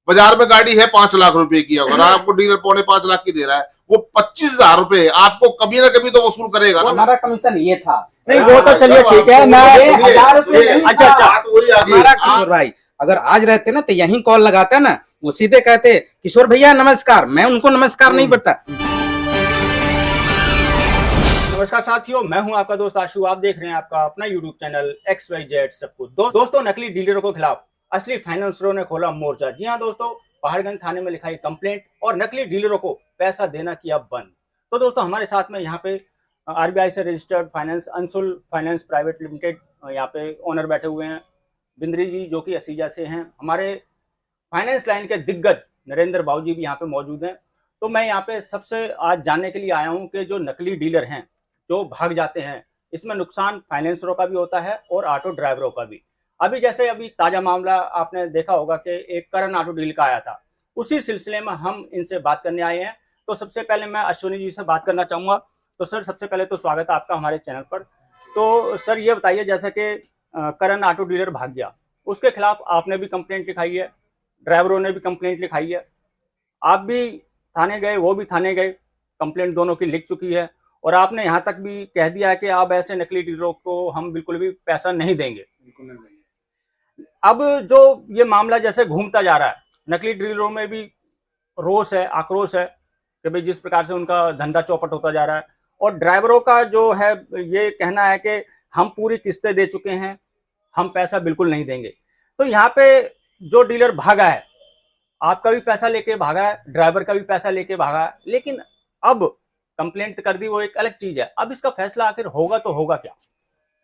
बाजार में गाड़ी है 5 लाख रुपए की, अगर आपको डीलर 4.5 लाख की दे रहा है, वो 25,000 रुपए आपको कभी ना कभी तो वसूल करेगा ना। हमारा कमीशन ये था। नहीं वो तो चलिए ठीक है, मैं 1000 रुपए। अच्छा हमारा किशोर भाई अगर आज रहते ना तो यहीं कॉल लगाते ना, वो सीधे कहते किशोर भैया नमस्कार, मैं उनको नमस्कार नहीं पड़ता। नमस्कार साथियों, मैं हूं आपका दोस्त आशु। आप देख रहे हैं आपका अपना YouTube चैनल XYZ सब कुछ। दोस्तों, नकली डीलरों के खिलाफ असली फाइनेंसरों ने खोला मोर्चा। जी हां दोस्तों, पहाड़गंज थाने में लिखाई कंप्लेंट और नकली डीलरों को पैसा देना किया बंद। तो दोस्तों, हमारे साथ में यहाँ पे RBI से registered finance Anshul finance private limited यहाँ पे ओनर बैठे हुए हैं, बिंद्री जी जो कि असीजा से हैं। हमारे फाइनेंस लाइन के दिग्गज नरेंद्र बाबू जी भी यहाँ पे मौजूद हैं। तो मैं यहाँ पे सबसे आज जानने के लिए आया हूँ कि जो नकली डीलर हैं जो भाग जाते हैं, इसमें नुकसान फाइनेंसरों का भी होता है और ऑटो ड्राइवरों का भी। अभी ताजा मामला आपने देखा होगा कि एक करण ऑटो डील का आया था, उसी सिलसिले में हम इनसे बात करने आए हैं। तो सबसे पहले मैं अश्विनी जी से बात करना चाहूँगा। तो सर, सबसे पहले तो स्वागत है आपका हमारे चैनल पर। तो सर ये बताइए, जैसा कि करण ऑटो डीलर भाग गया, उसके खिलाफ आपने भी कंप्लेंट लिखाई है, ड्राइवरों ने भी कंप्लेंट लिखाई है, आप भी थाने गए, वो भी थाने गए, कंप्लेंट दोनों की लिख चुकी है और आपने यहाँ तक भी कह दिया है कि अब ऐसे नकली डीलरों को हम बिल्कुल भी पैसा नहीं देंगे। अब जो ये मामला जैसे घूमता जा रहा है, नकली डीलरों में भी रोष है, आक्रोश है कि भाई जिस प्रकार से उनका धंधा चौपट होता जा रहा है, और ड्राइवरों का जो है ये कहना है कि हम पूरी किस्तें दे चुके हैं, हम पैसा बिल्कुल नहीं देंगे। तो यहाँ पे जो डीलर भागा है, आपका भी पैसा लेके भागा है, ड्राइवर का भी पैसा लेके भागा है, लेकिन अब कंप्लेंट कर दी, वो एक अलग चीज है। अब इसका फैसला आखिर होगा तो होगा क्या?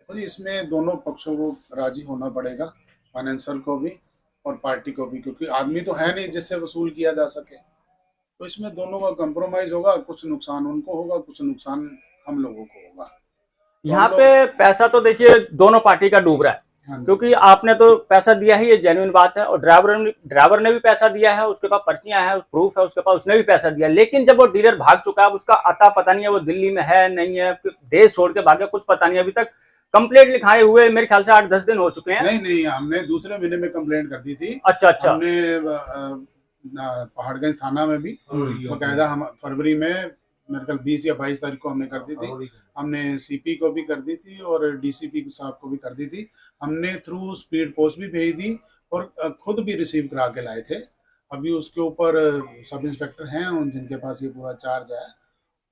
इसमें दोनों पक्षों को राजी होना पड़ेगा, फाइनेंसर को भी और पार्टी को भी, क्योंकि आदमी तो है नहीं जिससे वसूल किया जा सके। तो इसमें दोनों का कंप्रोमाइज होगा, कुछ नुकसान उनको होगा, कुछ नुकसान हम लोगों को होगा। यहाँ पे पैसा तो देखिए दोनों पार्टी का डूब रहा है, क्योंकि आपने तो पैसा दिया है, ये जेन्युइन बात है, और ड्राइवर ने भी पैसा दिया है, उसके पास पर्चियां हैं, प्रूफ है उसके पास, उसने भी पैसा दिया। लेकिन जब वो डीलर भाग चुका है, उसका अता पता नहीं है, वो दिल्ली में है नहीं है, देश छोड़ के भागा, कुछ पता नहीं। अभी तक कंप्लेंट लिखाए हुए मेरे ख्याल से 8-10 दिन हो चुके हैं। नहीं, हमने दूसरे महीने में कंप्लेंट कर दी थी। अच्छा। हमने पहाड़गंज थाना में भी बकायदा हम फरवरी में मेरे ख्याल 20 या 22 तारीख को हमने कर दी थी। हमने CP को भी कर दी थी और DCP साहब को भी कर दी थी। हमने थ्रू स्पीड पोस्ट भी भेज दी और खुद भी रिसीव करा के लाए थे। अभी उसके ऊपर सब इंस्पेक्टर हैं जिनके पास ये पूरा चार्ज है,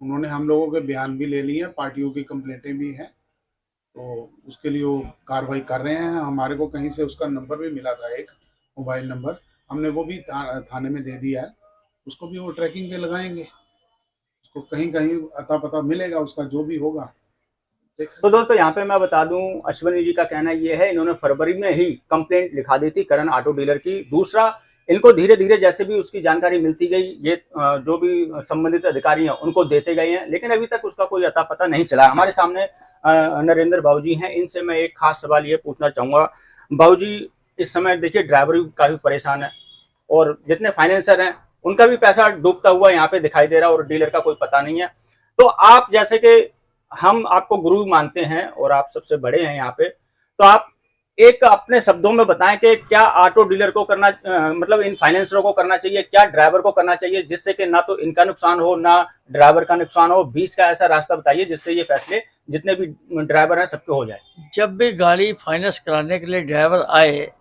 उन्होंने हम लोगों के बयान भी ले लिए हैं, पार्टियों की कंप्लेंटें भी हैं, तो उसके लिए वो कार्रवाई कर रहे हैं। हमारे को कहीं से उसका नंबर भी मिला था, एक मोबाइल नंबर, हमने वो भी थाने में दे दिया है। उसको भी वो ट्रैकिंग पे लगाएंगे, उसको कहीं कहीं अता पता मिलेगा उसका, जो भी होगा। तो दोस्तों, यहाँ पे मैं बता दूं, अश्विनी जी का कहना ये है, इन्होंने फरवरी में ही कंप्लेंट लिखा दी थी करण ऑटो डीलर की। दूसरा, इनको धीरे धीरे जैसे भी उसकी जानकारी मिलती गई, ये जो भी संबंधित अधिकारी हैं उनको देते गए हैं, लेकिन अभी तक उसका कोई अता पता नहीं चला। हमारे सामने नरेंद्र बाबू जी हैं, इनसे मैं एक खास सवाल ये पूछना चाहूंगा। बाबू जी, इस समय देखिए ड्राइवर भी काफी परेशान है और जितने फाइनेंसर हैं उनका भी पैसा डूबता हुआ यहाँ पे दिखाई दे रहा है और डीलर का कोई पता नहीं है। तो आप, जैसे कि हम आपको गुरु मानते हैं और आप सबसे बड़े हैं यहाँ पे, तो आप एक अपने शब्दों में बताएं कि क्या ऑटो डीलर को करना मतलब इन फाइनेंसरों को करना चाहिए, क्या ड्राइवर को करना चाहिए, जिससे कि ना तो इनका नुकसान हो ना ड्राइवर का नुकसान हो। बीच का ऐसा रास्ता बताइए जिससे ये फैसले जितने भी ड्राइवर हैं सबके हो जाए। जब भी गाड़ी फाइनेंस कराने के लिए ड्राइवर आए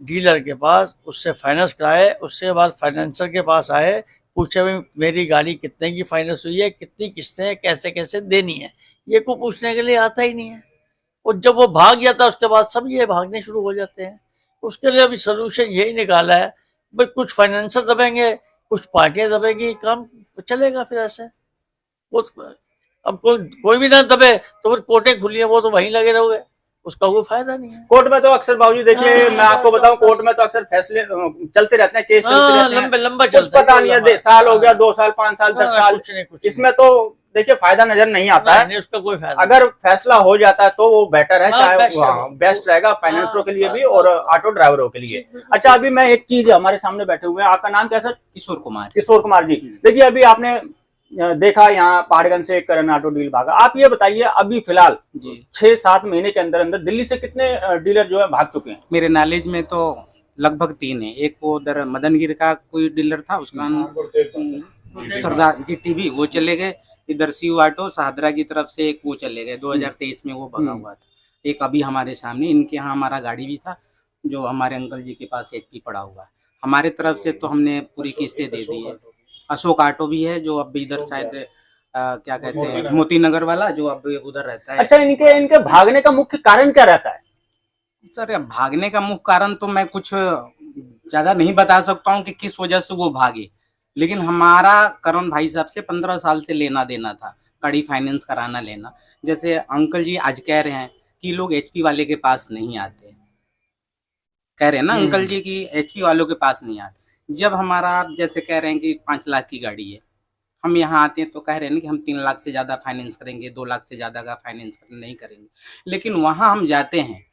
डीलर के पास, उससे फाइनेंस कराए, उसके बाद फाइनेंसर के पास आए, पूछे भाई मेरी गाड़ी कितने की फाइनेंस हुई है, कितनी किस्तें हैं, कैसे कैसे देनी है, ये को पूछने के लिए आता ही नहीं है। और जब वो भाग जाता है उसके बाद सब ये भागने शुरू हो जाते हैं। उसके लिए अभी सोल्यूशन यही निकाला है, भाई कुछ फाइनेंसर दबेंगे, कुछ पार्टियां दबेंगी, काम चलेगा फिर ऐसे। वो अब कोई भी ना दबे तो फिर कोर्टें खुली है, वो तो वहीं लगे रहोगे, उसका कोई फायदा नहीं है। कोर्ट में तो अक्सर बाबूजी देखिए, मैं आपको बताऊं, कोर्ट में तो अक्सर फैसले चलते रहते हैं, केस चलते रहते हैं, लंबा चलता है, पता नहीं है, साल हो गया, 2 साल, 5 साल, 10 साल, कुछ इसमें तो देखिए फायदा नजर नहीं आता है। उसका कोई फायदा अगर फैसला हो जाता है तो वो बेटर है, चाहे बेस्ट रहेगा फाइनेंसरों के लिए भी और ऑटो ड्राइवरों के लिए। अच्छा, अभी मैं एक चीज, हमारे सामने बैठे हुए हैं, आपका नाम क्या सर? किशोर कुमार। किशोर कुमार जी, देखिए अभी आपने देखा यहाँ पहाड़गंज से एक करण ऑटो डील भागा। आप ये बताइए, अभी फिलहाल 6-7 महीने के अंदर अंदर दिल्ली से कितने डीलर जो है भाग चुके हैं? मेरे नॉलेज में तो लगभग 3 है। एक वो उधर मदनगिर का कोई डीलर था, उसका सरदार जी टीवी, वो चले गए। इधर सीयू ऑटो शाहदरा की तरफ से एक वो चले गए, 2023 में वो भगा हुआ था। एक अभी हमारे सामने, इनके यहाँ हमारा गाड़ी भी था जो हमारे अंकल जी के पास HP पड़ा हुआ है। हमारे तरफ से तो हमने पूरी किस्तें दे दी है। अशोक ऑटो भी है जो अब इधर शायद क्या कहते हैं, मोती नगर वाला, जो अब उधर रहता है। अच्छा, इनके भागने का मुख्य कारण क्या रहता है? सर भागने का मुख्य कारण तो मैं कुछ ज्यादा नहीं बता सकता हूँ कि किस वजह से वो भागे, लेकिन हमारा करण भाई साहब से 15 साल से लेना देना था, गाड़ी फाइनेंस कराना लेना। जैसे अंकल जी आज कह रहे हैं कि लोग HP वाले के पास नहीं आते, कह रहे हैं ना अंकल जी की HP वालों के पास नहीं आते। जब हमारा आप जैसे कह रहे हैं कि 5 लाख की गाड़ी है, हम यहाँ आते हैं तो कह रहे हैं ना कि हम 3 लाख से ज़्यादा फाइनेंस करेंगे, 2 लाख से ज़्यादा का फाइनेंस नहीं करेंगे, लेकिन वहाँ हम जाते हैं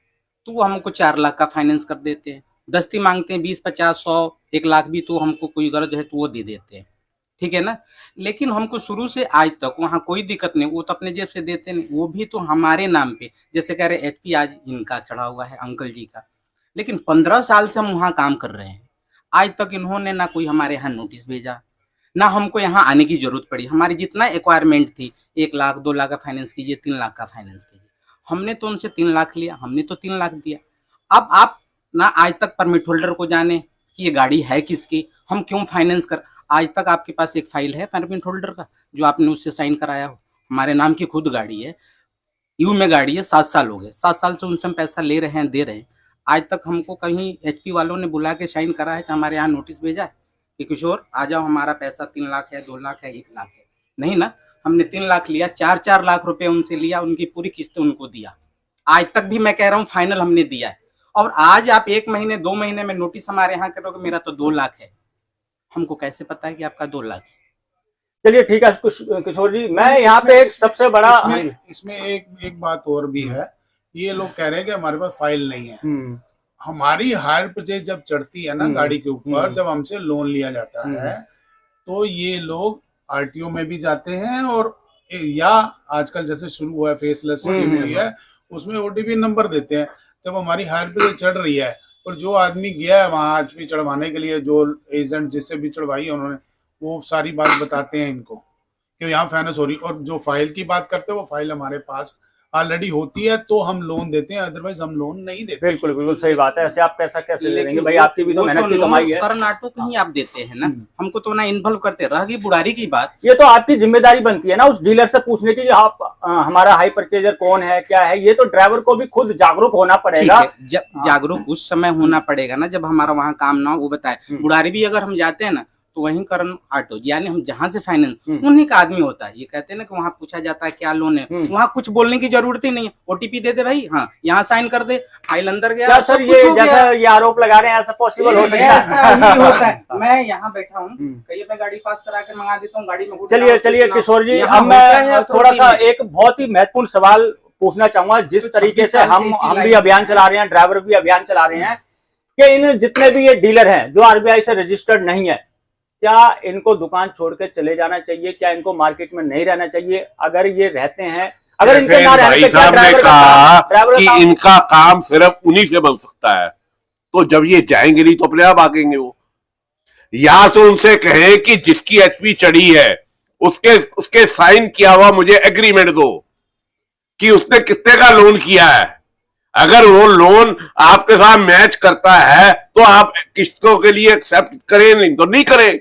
तो वो हमको 4 लाख का फाइनेंस कर देते हैं। दस्ती मांगते हैं 20, 50, 100, 1 लाख भी, तो हमको कोई गरज है तो वो दे देते हैं, ठीक है ना। लेकिन हमको शुरू से आज तक वहाँ कोई दिक्कत नहीं, वो तो अपने जेब से देते नहीं, वो भी तो हमारे नाम पे। जैसे कह रहे HP आज इनका चढ़ा हुआ है अंकल जी का, लेकिन 15 साल से हम वहाँ काम कर रहे हैं। आज तक इन्होंने ना कोई हमारे यहाँ नोटिस भेजा, ना हमको यहाँ आने की जरूरत पड़ी। हमारी जितना रिक्वायरमेंट थी, 1 लाख 2 लाख का फाइनेंस कीजिए, 3 लाख का फाइनेंस कीजिए, हमने तो उनसे 3 लाख लिया, हमने तो 3 लाख दिया। अब आप ना आज तक परमिट होल्डर को जाने कि ये गाड़ी है किसकी, हम क्यों फाइनेंस कर। आज तक आपके पास एक फाइल है परमिट होल्डर का जो आपने उससे साइन कराया हो, हमारे नाम की खुद गाड़ी है, यू में गाड़ी है, 7 साल हो गए, 7 साल से उनसे हम पैसा ले रहे हैं, दे रहे हैं। आज तक हमको कहीं HP वालों ने बुला के साइन करा है कि हमारे यहाँ नोटिस भेजा है कि किशोर आ जाओ, हमारा पैसा 3 लाख है, 2 लाख है, 1 लाख है? नहीं ना, हमने 3 लाख लिया, 4-4 लाख रुपए उनसे लिया, उनकी पूरी किस्त उनको दिया। आज तक भी मैं कह रहा हूँ फाइनल हमने दिया है। और आज आप 1 महीने 2 महीने में नोटिस हमारे यहाँ करोगे, मेरा तो 2 लाख है, हमको कैसे पता है कि आपका 2 लाख है? चलिए ठीक है किशोर जी, मैं यहाँ पे एक सबसे बड़ा इसमें एक बात और भी है। ये लोग कह रहे हैं कि हमारे पास फाइल नहीं है। हमारी हायर परचेज जब चढ़ती है ना गाड़ी के ऊपर, जब हमसे लोन लिया जाता है, तो ये लोग RTO में भी जाते हैं, और या आजकल जैसे शुरू हुआ है फेसलेस स्कीम हुई है, उसमें OTP नंबर देते हैं। जब हमारी हायर परचेज चढ़ रही है और जो आदमी गया है वहां आज भी चढ़वाने के लिए, जो एजेंट जिससे भी चढ़वाई है उन्होंने, वो सारी बात बताते हैं इनको कि यहाँ फाइनेंस हो रही। और जो फाइल की बात करते हैं, वो फाइल हमारे पास ऑलरेडी होती है तो हम लोन देते हैं, अदरवाइज हम लोन नहीं देते। बिल्कुल बिल्कुल सही बात है। ऐसे आप पैसा कैसे ले लेंगे भाई, आपकी भी तो मेहनत की कमाई है। करण ऑटो कहीं आप देते हैं ना, हमको तो ना इन्वॉल्व करते। रही बुढ़ारी की बात, ये तो आपकी जिम्मेदारी बनती है ना उस डीलर से पूछने की, आप हमारा हाई परचेजर कौन है, क्या है। ये तो ड्राइवर को भी खुद जागरूक होना पड़ेगा। जब जागरूक उस समय होना पड़ेगा ना जब हमारा वहाँ काम ना हो, वो बताए। बुढ़ारी भी अगर हम जाते हैं ना तो वहीं करण ऑटो, यानी हम जहाँ से फाइनेंस, उन्हीं का आदमी होता है। ये कहते हैं ना कि वहाँ पूछा जाता है क्या लोन है, वहाँ कुछ बोलने की जरूरत ही नहीं है। OTP दे दे भाई, हाँ यहाँ साइन कर दे, फाइल अंदर गया। सर ये जैसा ये आरोप लगा रहे हैं, ऐसा पॉसिबल हो सकता है? ऐसा नहीं होता है। मैं यहाँ बैठा हूँ, कहीं मैं गाड़ी पास करा के मंगा देता हूँ, गाड़ी में। चलिए किशोर जी, अब मैं थोड़ा सा एक बहुत ही महत्वपूर्ण सवाल पूछना चाहूंगा। जिस तरीके से हम भी अभियान चला रहे हैं, ड्राइवर भी अभियान चला रहे हैं, कि इन जितने भी ये डीलर हैं जो RBI से रजिस्टर्ड नहीं है, क्या इनको दुकान छोड़ के चले जाना चाहिए? क्या इनको मार्केट में नहीं रहना चाहिए? अगर ये रहते हैं, अगर इनके ना रहने भाई साहब ने कहा कि इनका काम सिर्फ उन्हीं से बन सकता है, तो जब ये जाएंगे नहीं तो अपने आप आगेंगे वो। या तो उनसे कहें कि जिसकी HP चढ़ी है उसके साइन किया हुआ मुझे एग्रीमेंट दो कि उसने कितने का लोन किया है। अगर वो लोन आपके साथ मैच करता है तो आप किस्तों के लिए एक्सेप्ट करें, नहीं तो नहीं करें।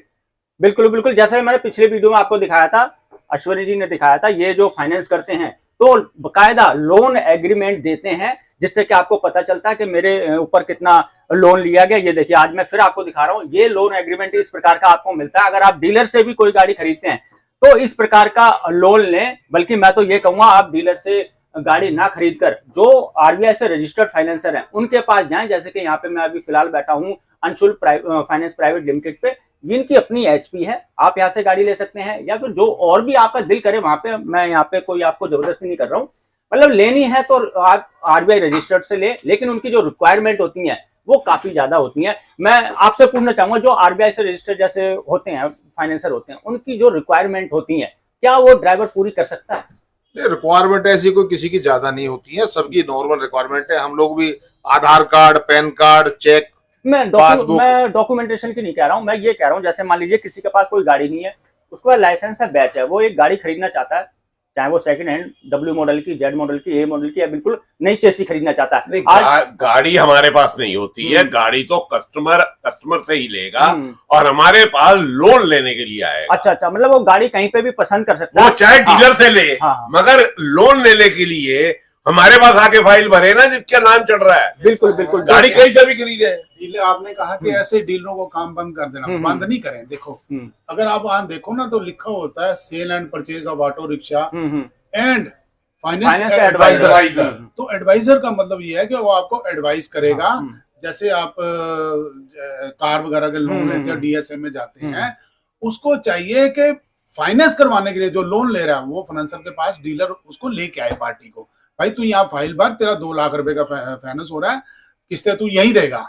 बिल्कुल बिल्कुल, जैसे मैंने पिछले वीडियो में आपको दिखाया था, अश्विनी जी ने दिखाया था, ये जो फाइनेंस करते हैं तो बकायदा लोन एग्रीमेंट देते हैं, जिससे कि आपको पता चलता है कि मेरे ऊपर कितना लोन लिया गया। ये देखिए, आज मैं फिर आपको दिखा रहा हूँ, ये लोन एग्रीमेंट इस प्रकार का आपको मिलता है। अगर आप डीलर से भी कोई गाड़ी खरीदते हैं तो इस प्रकार का लोन लें। बल्कि मैं तो ये कहूंगा आप डीलर से गाड़ी ना खरीद कर जो RBI से रजिस्टर्ड फाइनेंसर हैं उनके पास जाएं। जैसे कि यहाँ पे मैं अभी फिलहाल बैठा हूँ अंशुल फाइनेंस प्राइवेट लिमिटेड पे, जिनकी अपनी HP है, आप यहाँ से गाड़ी ले सकते हैं। या फिर जो और भी आपका दिल करे वहां पे, मैं यहाँ पे कोई आपको जबरदस्ती नहीं कर रहा हूँ, मतलब लेनी है तो आप RBI रजिस्टर्ड से ले, लेकिन उनकी जो रिक्वायरमेंट होती है वो काफी ज्यादा होती है। मैं आपसे पूछना चाहूंगा, जो RBI से रजिस्टर्ड जैसे होते हैं फाइनेंसर होते हैं, उनकी जो रिक्वायरमेंट होती है, क्या वो ड्राइवर पूरी कर सकता है? रिक्वायरमेंट ऐसी कोई किसी की ज्यादा नहीं होती है, सबकी नॉर्मल रिक्वायरमेंट है। हम लोग भी Aadhaar card, PAN card, cheque passbook. मैं डॉक्यूमेंटेशन की नहीं कह रहा हूँ, मैं ये कह रहा हूँ जैसे मान लीजिए किसी के पास कोई गाड़ी नहीं है, उसके पास लाइसेंस है, बैच है, वो एक गाड़ी खरीदना चाहता है, चाहे वो सेकंड हैंड W मॉडल की, Z मॉडल की, A मॉडल की, या बिल्कुल नई चेसी खरीदना चाहता है। नहीं, गाड़ी हमारे पास नहीं होती है, गाड़ी तो कस्टमर से ही लेगा और हमारे पास लोन लेने के लिए आएगा। अच्छा, मतलब वो गाड़ी कहीं पे भी पसंद कर सकता वो है, चाहे डीलर से ले, मगर लोन लेने के लिए हमारे पास आके फाइल भरे ना जिसका नाम चढ़ रहा है। बिल्कुल बिल्कुल, गाड़ी कहीं से भी खरीदे। डीलर, आपने कहा कि ऐसे डीलरों को काम बंद कर देना, बंद नहीं करें। देखो, अगर आप वहां देखो ना तो लिखा होता है sale and purchase of auto rickshaw and finance adviser. तो एडवाइजर का मतलब ये है कि वो आपको एडवाइस करेगा। जैसे आप कार वगैरह के लोन लेते हैं, DSA में जाते हैं, उसको चाहिए कि फाइनेंस करवाने के लिए जो लोन ले रहा है वो फाइनेंसर के पास डीलर उसको लेके आए पार्टी को, भाई तू यहाँ फाइल भर, तेरा 2 लाख रुपए का फाइनेंस हो रहा है, किस्तें तू यही देगा,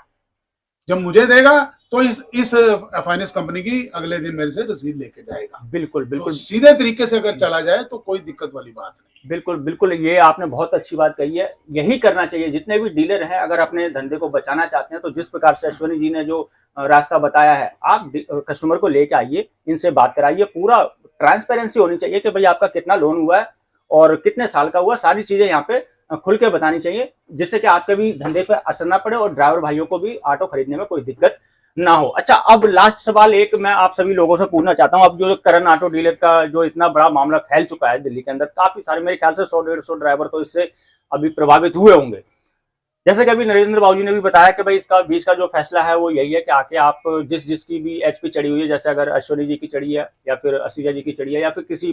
जब मुझे देगा तो इस फाइनेंस कंपनी की अगले दिन मेरे से रसीद लेके जाएगा। बिल्कुल बिल्कुल, तो सीधे तरीके से अगर चला जाए तो कोई दिक्कत वाली बात नहीं। बिल्कुल बिल्कुल, ये आपने बहुत अच्छी बात कही है, यही करना चाहिए। जितने भी डीलर हैं, अगर अपने धंधे को बचाना चाहते हैं तो जिस प्रकार से अश्विनी जी ने जो रास्ता बताया है, आप कस्टमर को लेके आइए, इनसे बात कराइए, पूरा ट्रांसपेरेंसी होनी चाहिए कि भाई आपका कितना लोन हुआ है और कितने साल का हुआ, सारी चीजें यहाँ पे खुल के बतानी चाहिए, जिससे कि आपके भी धंधे पर असर ना पड़े और ड्राइवर भाइयों को भी ऑटो खरीदने में कोई दिक्कत ना हो। अच्छा, अब लास्ट सवाल एक मैं आप सभी लोगों से पूछना चाहता हूं, अब जो करण ऑटो डीलर का जो इतना बड़ा मामला फैल चुका है दिल्ली के अंदर, काफी सारे, मेरे ख्याल से 100-150 ड्राइवर तो इससे अभी प्रभावित हुए होंगे। जैसे कि अभी नरेंद्र बाबू जी ने भी बताया कि भाई इसका बीच का जो फैसला है वो यही है कि आके आप जिसकी भी HP चढ़ी हुई है, जैसे अगर अश्विनी जी की चढ़ी है या फिर असीजा जी की चढ़ी है या फिर किसी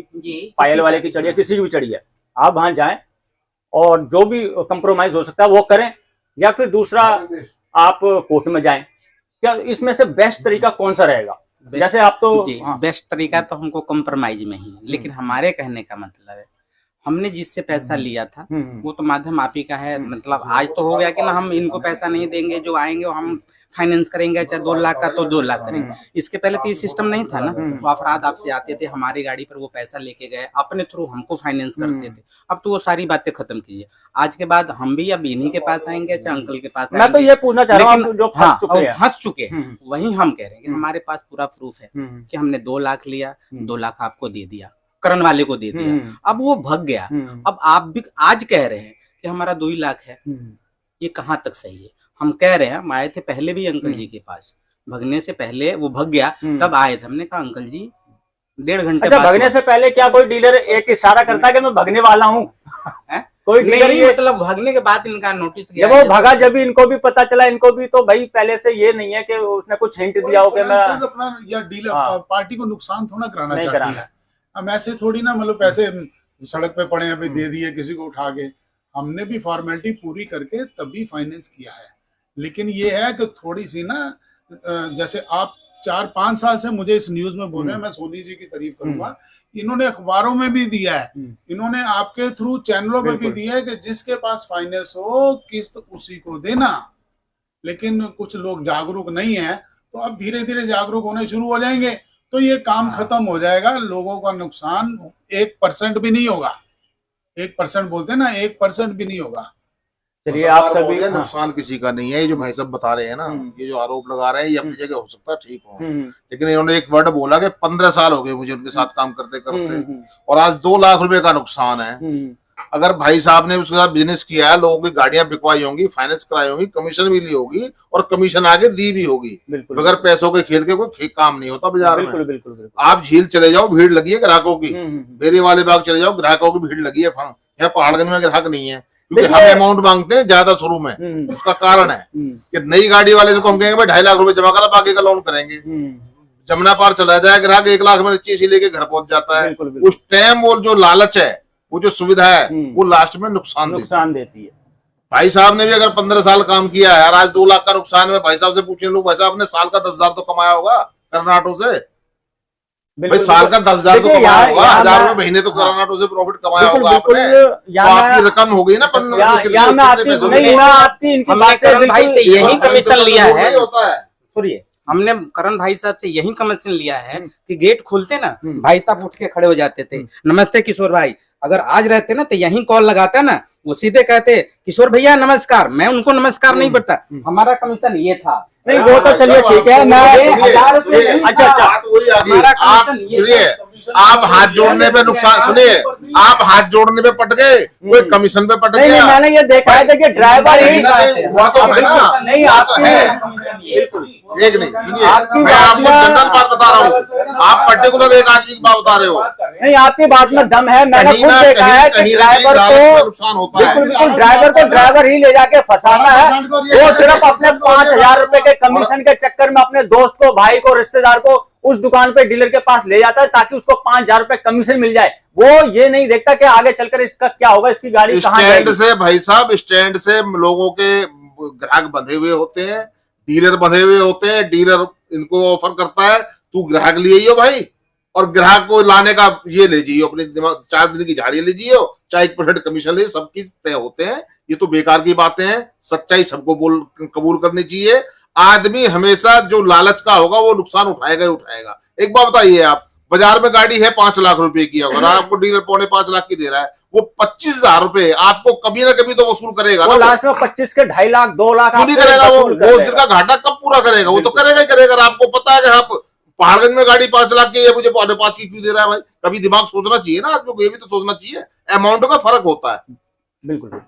पायल वाले की चढ़ी है, किसी की भी चढ़ी है, आप वहां जाएं और जो भी कंप्रोमाइज हो सकता है वो करें, या फिर दूसरा आप कोर्ट में जाएं। क्या इसमें से बेस्ट तरीका कौन सा रहेगा? जैसे आप तो बेस्ट तरीका तो हमको कॉम्प्रोमाइज में ही है, लेकिन हमारे कहने का मतलब है हमने जिससे पैसा लिया था वो तो माध्यम आप ही का है। मतलब आज तो हो गया कि ना हम इनको पैसा नहीं देंगे, जो आएंगे वो हम फाइनेंस करेंगे, चाहे 2 लाख का तो 2 लाख करेंगे। इसके पहले तो ये सिस्टम नहीं था ना, तो अफराद आपसे आते थे, हमारी गाड़ी पर वो पैसा लेके गए, अपने थ्रू हमको फाइनेंस करते थे। अब तो वो सारी बातें खत्म कीजिए। आज के बाद हम भी अब इन्हीं के पास आएंगे, चाहे अंकल के पास आएंगे। मैं तो ये पूछना चाह रहा हूँ, जो फंस चुके हैं वही हम कह रहे हैं कि हमारे पास पूरा प्रूफ है कि हमने 2 लाख लिया, 2 लाख आपको दे दिया, करण वाले को दे दिया, अब वो भग गया। अब आप भी आज कह रहे हैं कि हमारा 2 लाख है, ये कहाँ तक सही है? हम कह रहे हैं, हम आए थे पहले भी अंकल जी के पास, भगने से पहले वो भग गया, तब आए थे, हमने कहा अंकल जी 1.5 घंटे। अच्छा, भगने से पहले क्या कोई डीलर एक इशारा करता है कि मैं भगने वाला हूँ? कोई डीलर नहीं, मतलब भगने के बाद इनका नोटिस गया, जब वो भगा, जब इनको भी पता चला, इनको भी तो भाई पहले से ये नहीं है कि उसने कुछ हिंट दिया हो कि मैं अपना या डीलर पार्टी को नुकसान थोड़ा कराना चाहती है। हम ऐसे थोड़ी ना, मतलब पैसे सड़क पे पड़े अभी दे दिए किसी को उठा के, हमने भी फॉर्मेलिटी पूरी करके तभी फाइनेंस किया है। लेकिन ये है कि थोड़ी सी ना, जैसे आप 4-5 साल से मुझे इस न्यूज में बोल रहे हैं, मैं सोनी जी की तारीफ करूंगा, इन्होंने अखबारों में भी दिया है, इन्होंने आपके थ्रू चैनलों में भी दिया है कि जिसके पास फाइनेंस हो किस्त उसी को देना। लेकिन कुछ लोग जागरूक नहीं है, तो अब धीरे धीरे जागरूक होने शुरू हो जाएंगे तो ये काम खत्म हो जाएगा। लोगों का नुकसान 1% भी नहीं होगा। 1% बोलते हैं ना, 1% भी नहीं होगा। चलिए, आप सभी नुकसान किसी का नहीं है। ये जो भाई साहब बता रहे हैं ना, ये जो आरोप लगा रहे हैं, ये अपनी जगह हो सकता है ठीक हो, लेकिन इन्होंने एक वर्ड बोला कि 15 साल हो गए मुझे उनके साथ काम करते करते, और आज 2 लाख रुपए का नुकसान है। अगर भाई साहब ने उसके साथ बिजनेस किया है, लोगों की गाड़ियां बिकवाई होंगी, फाइनेंस कराई होगी, कमीशन भी ली होगी और कमीशन आगे दी भी होगी। बगैर पैसों के खेल के कोई काम नहीं होता बाजार में। बिल्कुल। आप झील चले जाओ, भीड़ लगी है ग्राहकों की। बेरी वाले बाग चले जाओ, ग्राहकों की भीड़ लगी है। यहाँ पहाड़गंज में ग्राहक नहीं है, क्योंकि हम अमाउंट मांगते हैं ज्यादा शुरू में। उसका कारण है कि नई गाड़ी वाले से हम कहेंगे भाई 2.5 लाख रुपए जमा करा, बाकी का लोन करेंगे। जमुना पार चला जाए ग्राहक, 1 लाख में चीज लेके घर पहुंच जाता है। उस टाइम वो जो लालच है, वो जो सुविधा है, वो लास्ट में नुकसान देती है। भाई साहब ने भी अगर 15 साल काम किया है, आज 2 लाख का नुकसान है। भाई साहब से पूछे लोग, भाई साहब ने साल का 10,000 तो कमाया होगा कर्नाटो से। भाई साल का 10,000 तो कमाया होगा, 1,000 रुपए महीने तो कर्नाटो से प्रॉफिट कमाया होगा आपने। तो आपकी रकम हो गई ना 15। भाई से यही कमीशन लिया है, होता है। सुनिए, हमने करण भाई साहब से यही कमीशन लिया है कि गेट खुलते ना, भाई साहब उठ के खड़े हो जाते थे, नमस्ते किशोर भाई। अगर आज रहते ना तो यही कॉल लगाता ना वो सीधे कहते किशोर भैया नमस्कार, मैं उनको नमस्कार नहीं करता, हमारा कमीशन ये था। नहीं वो तो चलिए ठीक है, मैं 1000 रुपए नहीं अच्छा था। अच्छा बात वही आ गई। हमारा आप कमीशन ये सुनिए, था। आप हाथ जोड़ने पे नुकसान, सुनिए, आप हाथ जोड़ने पे पट गए, कोई कमीशन पे पट नहीं गया। मैंने ये देखा है कि ड्राइवर ही हुआ तो है ना, नहीं हुआ तो आपकी है। बिल्कुल एक नहीं, सुनिए, आपकी मैं बात आपको में- जनरल बात बता रहा हूँ, आप पर्टिकुलर एक आदमी की बात बता रहे हो। नहीं आपकी बात में दम है, मैंने कहीं खुद ना देखा है कि कहीं ना कहीं ड्राइवर लालच में को नुकसान होता है। बिल्कुल बिल्कुल ड्राइवर को ड्राइवर ही ले जाके फंसाता है। वो सिर्फ अपने 5,000 रुपए के कमीशन के चक्कर में अपने दोस्त को, भाई को, रिश्तेदार को उस दुकान पे डीलर के पास ले जाता है ताकि उसको 5,000 रुपए कमीशन मिल जाए। वो ये नहीं देखता कि आगे चलकर इसका क्या होगा, इसकी गाड़ी कहाँ स्टैंड जाएगी। से भाई साहब, स्टैंड से लोगों के ग्राहक बंधे हुए होते हैं, डीलर बंधे हुए होते हैं, डीलर इनको ऑफर करता है तू ग्राहक ले आइयो भाई, और ग्राहक को लाने का ये ले जाइयो, अपने दिमाग 4 दिन की झाड़ी ले जाइयो, चाहे 1% कमीशन ले, सब चीज तय होते हैं। ये तो बेकार की बातें हैं, सच्चाई सबको कबूल करनी चाहिए। आदमी हमेशा जो लालच का होगा वो नुकसान उठाएगा ही उठाएगा। एक बात बताइए, आप बाजार में गाड़ी है 5 लाख रुपए की, अगर आपको डीलर 4.5 लाख की दे रहा है, वो 25,000 रुपए आपको कभी ना कभी तो वसूल करेगा वो ना। लास्ट में 25 के 2.5 लाख 2 लाख क्यों नहीं आपसे करेगा? वसूल कर वो उस लेगा। दिन का घाटा कब पूरा करेगा? वो तो करेगा ही करेगा। अगर आपको पता है कि आप पहाड़गंज में गाड़ी 5 लाख की है, मुझे 5.5 की क्यों दे रहा है भाई? कभी दिमाग सोचना चाहिए ना आपको, ये भी तो सोचना चाहिए, अमाउंट का फर्क होता है। बिल्कुल।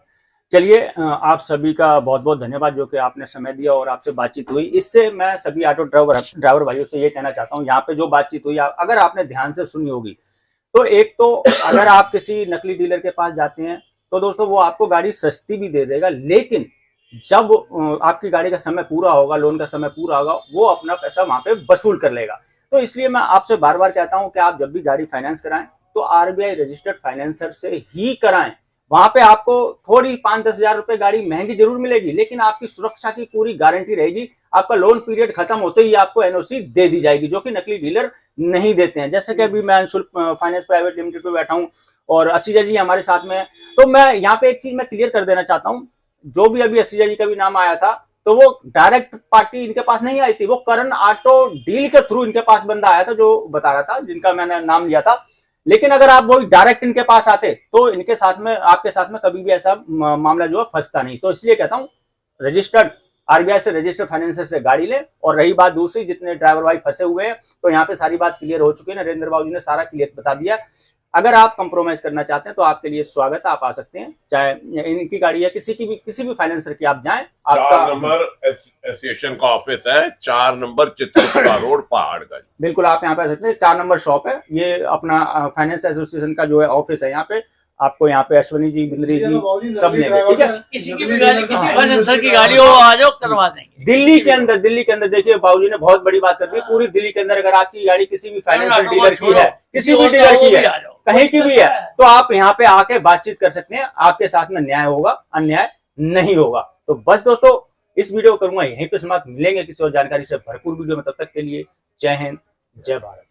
चलिए आप सभी का बहुत बहुत धन्यवाद जो कि आपने समय दिया और आपसे बातचीत हुई। इससे मैं सभी ऑटो ड्राइवर भाइयों से ये कहना चाहता हूँ, यहाँ पे जो बातचीत हुई अगर आपने ध्यान से सुनी होगी तो एक तो अगर आप किसी नकली डीलर के पास जाते हैं तो दोस्तों वो आपको गाड़ी सस्ती भी दे देगा, लेकिन जब आपकी गाड़ी का समय पूरा होगा, लोन का समय पूरा होगा, वो अपना पैसा वहां पे वसूल कर लेगा। तो इसलिए मैं आपसे बार बार कहता हूं कि आप जब भी गाड़ी फाइनेंस कराएं तो आरबीआई रजिस्टर्ड फाइनेंसर से ही कराएं। वहां पे आपको थोड़ी 5-10 हजार रुपए गाड़ी महंगी जरूर मिलेगी, लेकिन आपकी सुरक्षा की पूरी गारंटी रहेगी। आपका लोन पीरियड खत्म होते ही आपको एनओसी दे दी जाएगी, जो कि नकली डीलर नहीं देते हैं। जैसे कि अभी मैं अंशुल फाइनेंस प्राइवेट लिमिटेड पे बैठा हूं और असीजा जी हमारे साथ में है, तो मैं यहाँ पे एक चीज मैं क्लियर कर देना चाहता हूँ। जो भी अभी असीजा जी का भी नाम आया था तो वो डायरेक्ट पार्टी इनके पास नहीं आई थी, वो करण ऑटो डील के थ्रू इनके पास बंदा आया था जो बता रहा था, जिनका मैंने नाम लिया था। लेकिन अगर आप वही डायरेक्ट इनके पास आते तो इनके साथ में, आपके साथ में कभी भी ऐसा मामला जो है फंसता नहीं। तो इसलिए कहता हूँ रजिस्टर्ड आरबीआई से रजिस्टर्ड फाइनेंसर से गाड़ी ले। और रही बात दूसरी, जितने ड्राइवर भाई फंसे हुए हैं तो यहाँ पे सारी बात क्लियर हो चुकी है, नरेंद्र बाबू जी ने सारा क्लियर बता दिया। अगर आप कंप्रोमाइज करना चाहते हैं तो आपके लिए स्वागत है, आप आ सकते हैं, चाहे इनकी गाड़ी है किसी भी फाइनेंसर की आप जाएं। 4 नंबर एसोसिएशन का ऑफिस है, 4 नंबर चित्रकूटा रोड पहाड़गंज। बिल्कुल आप यहाँ पे आ सकते हैं, 4 नंबर शॉप है, ये अपना फाइनेंस एसोसिएशन का जो है ऑफिस है। यहाँ पे आपको यहाँ पे अश्वनी जी, बिंद्री जी सब मिलेंगे, ठीक है। किसी की भी गाड़ी, किसी फाइनेंसर की गाड़ी हो, आ जाओ, करवा देंगे। दिल्ली के अंदर देखिए बाबूजी ने बहुत बड़ी बात कर दी। पूरी दिल्ली के अंदर अगर आपकी गाड़ी किसी भी फाइनेंशियल डीलर की है, किसी भी डीलर की है, कहीं की भी है, तो आप यहाँ पे आके बातचीत कर सकते हैं। आपके साथ में न्याय होगा, अन्याय नहीं होगा। तो बस दोस्तों इस वीडियो को करूंगा यहीं पे समाप्त। मिलेंगे किसी और जानकारी से भरपूर वीडियो में, तब तक के लिए जय हिंद, जय भारत।